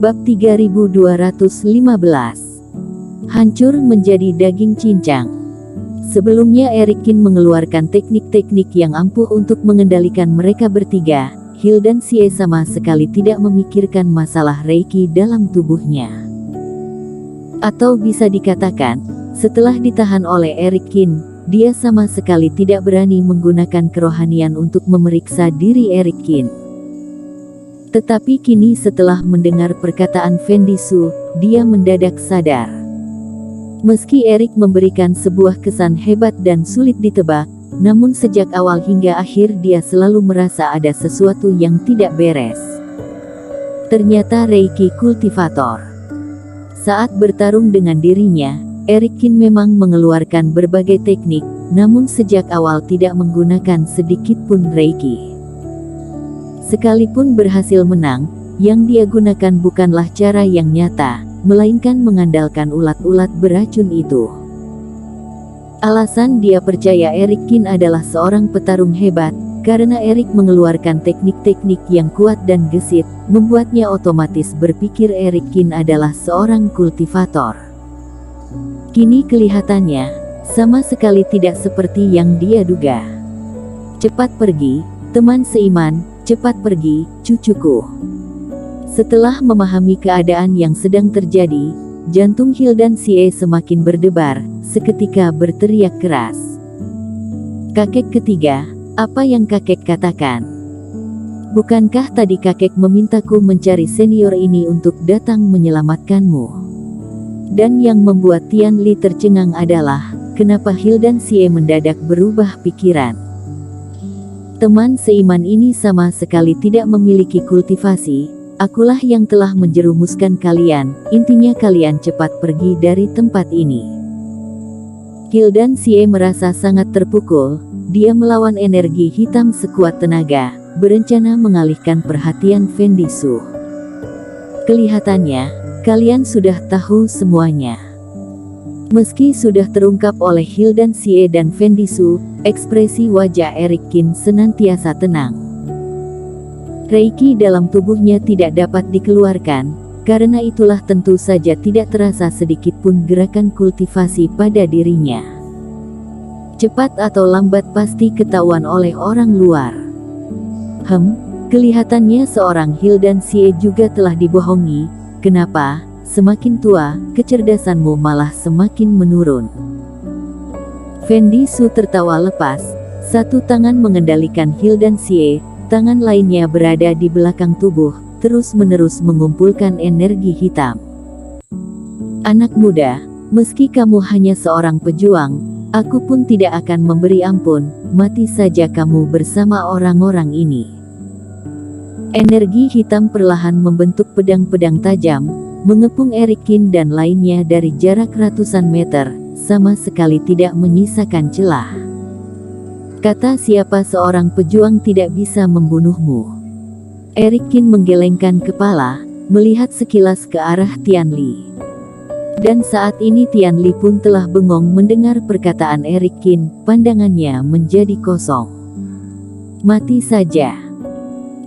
Bab 3215. Hancur menjadi daging cincang. Sebelumnya Erikin mengeluarkan teknik-teknik yang ampuh untuk mengendalikan mereka bertiga. Hill dan Xie sama sekali tidak memikirkan masalah Reiki dalam tubuhnya. Atau bisa dikatakan, setelah ditahan oleh Erikin, dia sama sekali tidak berani menggunakan kerohanian untuk memeriksa diri Erikin. Tetapi kini setelah mendengar perkataan Fendi Su, dia mendadak sadar. Meski Erik memberikan sebuah kesan hebat dan sulit ditebak, namun sejak awal hingga akhir dia selalu merasa ada sesuatu yang tidak beres. Ternyata Reiki Kultivator. Saat bertarung dengan dirinya, Erikin memang mengeluarkan berbagai teknik, namun sejak awal tidak menggunakan sedikit pun Reiki. Sekalipun berhasil menang, yang dia gunakan bukanlah cara yang nyata, melainkan mengandalkan ulat-ulat beracun itu. Alasan dia percaya Erikin adalah seorang petarung hebat, karena Erik mengeluarkan teknik-teknik yang kuat dan gesit, membuatnya otomatis berpikir Erikin adalah seorang kultivator. Kini kelihatannya, sama sekali tidak seperti yang dia duga. Cepat pergi, teman seiman, cepat pergi, cucuku. Setelah memahami keadaan yang sedang terjadi, jantung Hill dan Xie semakin berdebar, seketika berteriak keras. Kakek ketiga, apa yang kakek katakan? Bukankah tadi kakek memintaku mencari senior ini untuk datang menyelamatkanmu? Dan yang membuat Tian Li tercengang adalah, kenapa Hill dan Xie mendadak berubah pikiran? Teman seiman ini sama sekali tidak memiliki kultivasi, akulah yang telah menjerumuskan kalian, intinya kalian cepat pergi dari tempat ini. Hill dan Xie merasa sangat terpukul, dia melawan energi hitam sekuat tenaga, berencana mengalihkan perhatian Fendi Su. Kelihatannya, kalian sudah tahu semuanya. Meski sudah terungkap oleh Hill dan Xie dan Fendi Su, ekspresi wajah Erikin senantiasa tenang. Reiki dalam tubuhnya tidak dapat dikeluarkan, karena itulah tentu saja tidak terasa sedikit pun gerakan kultivasi pada dirinya. Cepat atau lambat pasti ketahuan oleh orang luar. Kelihatannya seorang Hill dan Xie juga telah dibohongi. Kenapa? Semakin tua, kecerdasanmu malah semakin menurun. Fendi Su tertawa lepas, satu tangan mengendalikan Hill dan Xie, tangan lainnya berada di belakang tubuh, terus-menerus mengumpulkan energi hitam. Anak muda, meski kamu hanya seorang pejuang, aku pun tidak akan memberi ampun, mati saja kamu bersama orang-orang ini. Energi hitam perlahan membentuk pedang-pedang tajam, mengepung Erikin dan lainnya dari jarak ratusan meter, sama sekali tidak menyisakan celah. Kata siapa seorang pejuang tidak bisa membunuhmu. Erikin menggelengkan kepala, melihat sekilas ke arah Tian Li. Dan saat ini Tian Li pun telah bengong mendengar perkataan Erikin, pandangannya menjadi kosong. Mati saja.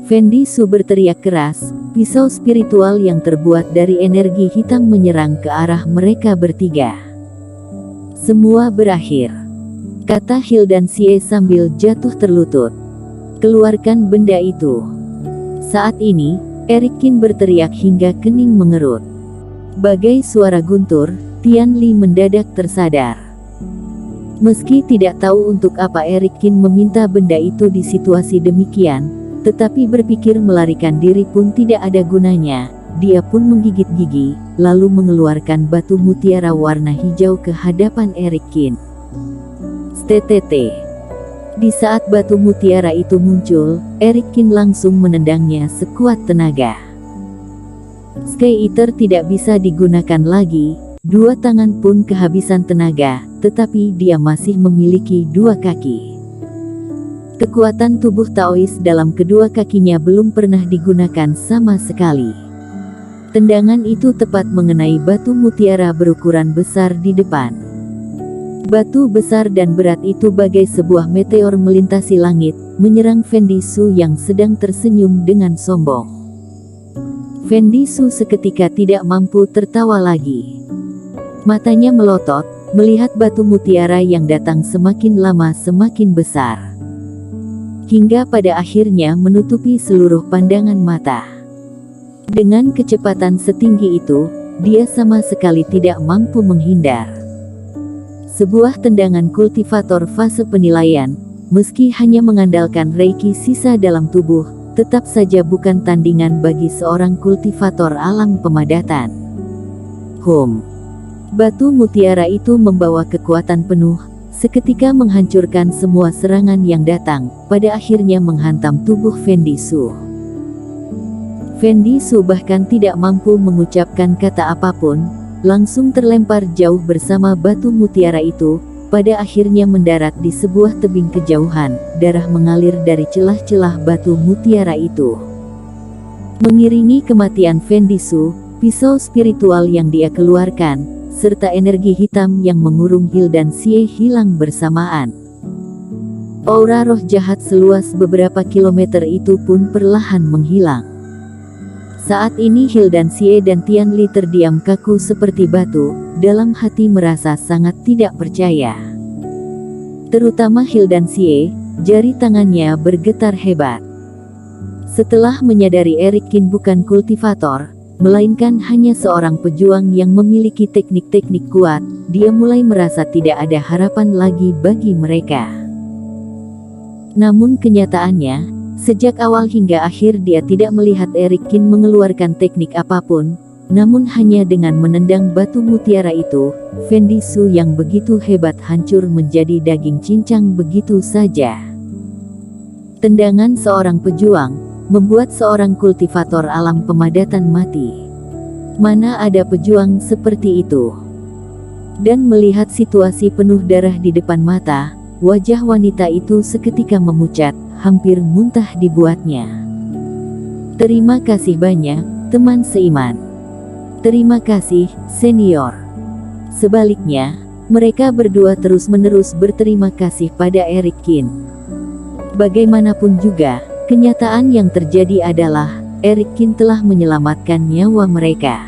Fendi Su berteriak keras, pisau spiritual yang terbuat dari energi hitam menyerang ke arah mereka bertiga. Semua berakhir, kata Hill dan Xie sambil jatuh terlutut. Keluarkan benda itu. Saat ini, Erikin berteriak hingga kening mengerut. Bagai suara guntur, Tian Li mendadak tersadar. Meski tidak tahu untuk apa Erikin meminta benda itu di situasi demikian, tetapi berpikir melarikan diri pun tidak ada gunanya, dia pun menggigit gigi, lalu mengeluarkan batu mutiara warna hijau ke hadapan Erikin. Stttt. Di saat batu mutiara itu muncul, Erikin langsung menendangnya sekuat tenaga. Sky Eater tidak bisa digunakan lagi, dua tangan pun kehabisan tenaga, tetapi dia masih memiliki dua kaki. Kekuatan tubuh Taois dalam kedua kakinya belum pernah digunakan sama sekali. Tendangan itu tepat mengenai batu mutiara berukuran besar di depan. Batu besar dan berat itu bagai sebuah meteor melintasi langit, menyerang Fendi Su yang sedang tersenyum dengan sombong. Fendi Su seketika tidak mampu tertawa lagi. Matanya melotot, melihat batu mutiara yang datang semakin lama semakin besar. Hingga pada akhirnya menutupi seluruh pandangan mata. Dengan kecepatan setinggi itu, dia sama sekali tidak mampu menghindar. Sebuah tendangan kultivator fase penilaian, meski hanya mengandalkan reiki sisa dalam tubuh, tetap saja bukan tandingan bagi seorang kultivator alam pemadatan. Batu mutiara itu membawa kekuatan penuh, seketika menghancurkan semua serangan yang datang, pada akhirnya menghantam tubuh Fendi Su. Fendi Su bahkan tidak mampu mengucapkan kata apapun, langsung terlempar jauh bersama batu mutiara itu, pada akhirnya mendarat di sebuah tebing kejauhan, darah mengalir dari celah-celah batu mutiara itu. Mengiringi kematian Fendi Su, pisau spiritual yang dia keluarkan, serta energi hitam yang mengurung Hildan Xie hilang bersamaan. Aura roh jahat seluas beberapa kilometer itu pun perlahan menghilang. Saat ini Hildan Xie dan Tian Li terdiam kaku seperti batu, dalam hati merasa sangat tidak percaya. Terutama Hildan Xie, jari tangannya bergetar hebat. Setelah menyadari Eric Qin bukan kultivator, melainkan hanya seorang pejuang yang memiliki teknik-teknik kuat, dia mulai merasa tidak ada harapan lagi bagi mereka. Namun kenyataannya, sejak awal hingga akhir dia tidak melihat Eric Qin mengeluarkan teknik apapun, namun hanya dengan menendang batu mutiara itu, Fendi Su yang begitu hebat hancur menjadi daging cincang begitu saja. Tendangan seorang pejuang, membuat seorang kultivator alam pemadatan mati. Mana ada pejuang seperti itu? Dan melihat situasi penuh darah di depan mata, wajah wanita itu seketika memucat, hampir muntah dibuatnya. Terima kasih banyak, teman seiman. Terima kasih, senior. Sebaliknya, mereka berdua terus-menerus berterima kasih pada Eric Qin. Bagaimanapun juga, kenyataan yang terjadi adalah, Eric Qin telah menyelamatkan nyawa mereka.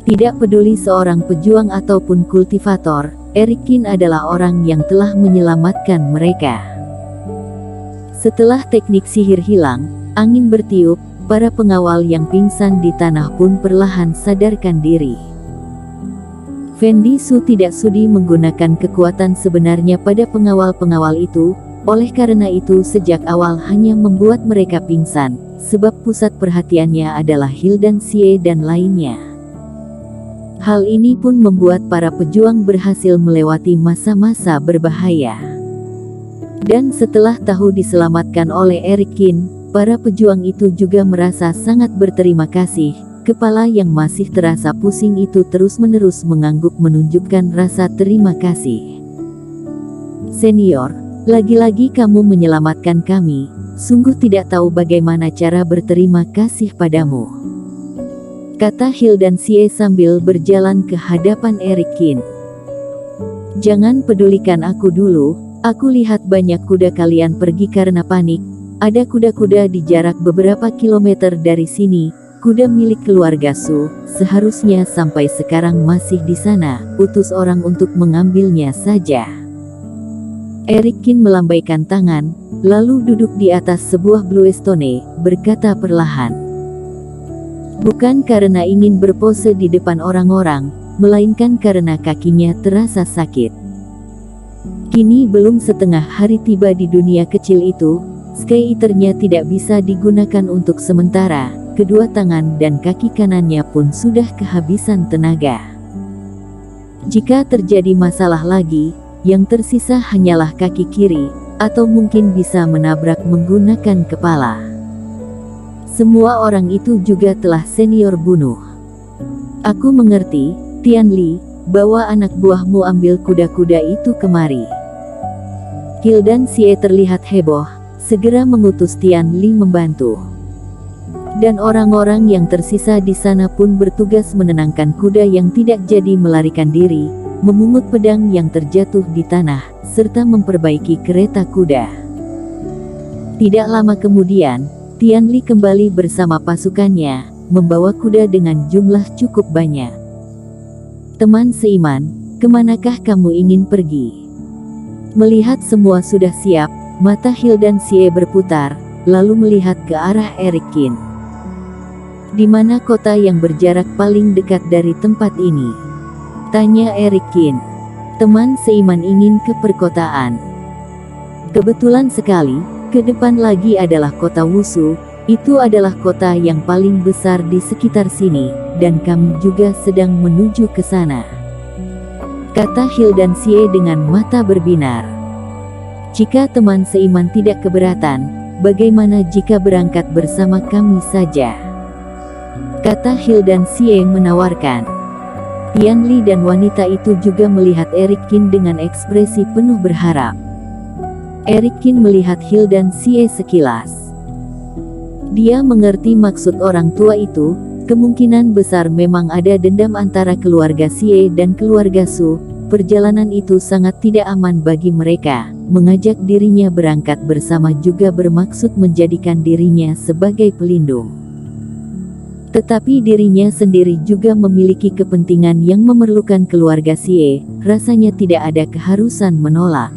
Tidak peduli seorang pejuang ataupun kultivator, Eric Qin adalah orang yang telah menyelamatkan mereka. Setelah teknik sihir hilang, angin bertiup, para pengawal yang pingsan di tanah pun perlahan sadarkan diri. Fendi Su tidak sudi menggunakan kekuatan sebenarnya pada pengawal-pengawal itu, oleh karena itu sejak awal hanya membuat mereka pingsan, sebab pusat perhatiannya adalah Hildan Xie dan lainnya. Hal ini pun membuat para pejuang berhasil melewati masa-masa berbahaya. Dan setelah tahu diselamatkan oleh Eric Qin, para pejuang itu juga merasa sangat berterima kasih. Kepala yang masih terasa pusing itu terus-menerus mengangguk menunjukkan rasa terima kasih. Senior, lagi-lagi kamu menyelamatkan kami, sungguh tidak tahu bagaimana cara berterima kasih padamu, kata Hildan Xie sambil berjalan ke hadapan Eric Qin. Jangan pedulikan aku dulu. Aku lihat banyak kuda kalian pergi karena panik. Ada kuda-kuda di jarak beberapa kilometer dari sini, kuda milik keluarga Su, seharusnya sampai sekarang masih di sana, utus orang untuk mengambilnya saja. Eric Qin melambaikan tangan, lalu duduk di atas sebuah blue stone, berkata perlahan. Bukan karena ingin berpose di depan orang-orang, melainkan karena kakinya terasa sakit. Kini belum setengah hari tiba di dunia kecil itu, Sky Eater-nya tidak bisa digunakan untuk sementara, kedua tangan dan kaki kanannya pun sudah kehabisan tenaga. Jika terjadi masalah lagi, yang tersisa hanyalah kaki kiri, atau mungkin bisa menabrak menggunakan kepala. Semua orang itu juga telah senior bunuh. Aku mengerti, Tian Li, bawa anak buahmu ambil kuda-kuda itu kemari. Hildan Xie terlihat heboh, segera mengutus Tian Li membantu. Dan orang-orang yang tersisa di sana pun bertugas menenangkan kuda yang tidak jadi melarikan diri, memungut pedang yang terjatuh di tanah, serta memperbaiki kereta kuda. Tidak lama kemudian, Tian Li kembali bersama pasukannya, membawa kuda dengan jumlah cukup banyak. Teman seiman, kemanakah kamu ingin pergi? Melihat semua sudah siap, mata Hildan-sie berputar, lalu melihat ke arah Erikin. Di mana kota yang berjarak paling dekat dari tempat ini? Tanya Erikin. Teman seiman ingin ke perkotaan. Kebetulan sekali, ke depan lagi adalah kota Wusu. Itu adalah kota yang paling besar di sekitar sini, dan kami juga sedang menuju ke sana. Kata Hildan-sie dengan mata berbinar. Jika teman seiman tidak keberatan, bagaimana jika berangkat bersama kami saja? Kata Hildan-sie menawarkan. Tianli dan wanita itu juga melihat Erikin dengan ekspresi penuh berharap. Erikin melihat Hildan-sie sekilas. Dia mengerti maksud orang tua itu, kemungkinan besar memang ada dendam antara keluarga Sie dan keluarga Su. Perjalanan itu sangat tidak aman bagi mereka. Mengajak dirinya berangkat bersama juga bermaksud menjadikan dirinya sebagai pelindung. Tetapi dirinya sendiri juga memiliki kepentingan yang memerlukan keluarga Sie, rasanya tidak ada keharusan menolak.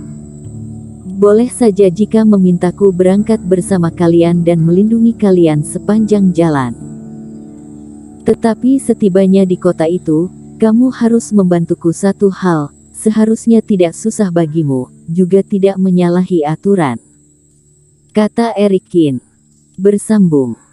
Boleh saja jika memintaku berangkat bersama kalian dan melindungi kalian sepanjang jalan. Tetapi setibanya di kota itu, kamu harus membantuku satu hal, seharusnya tidak susah bagimu, juga tidak menyalahi aturan. Kata Erikin. Bersambung.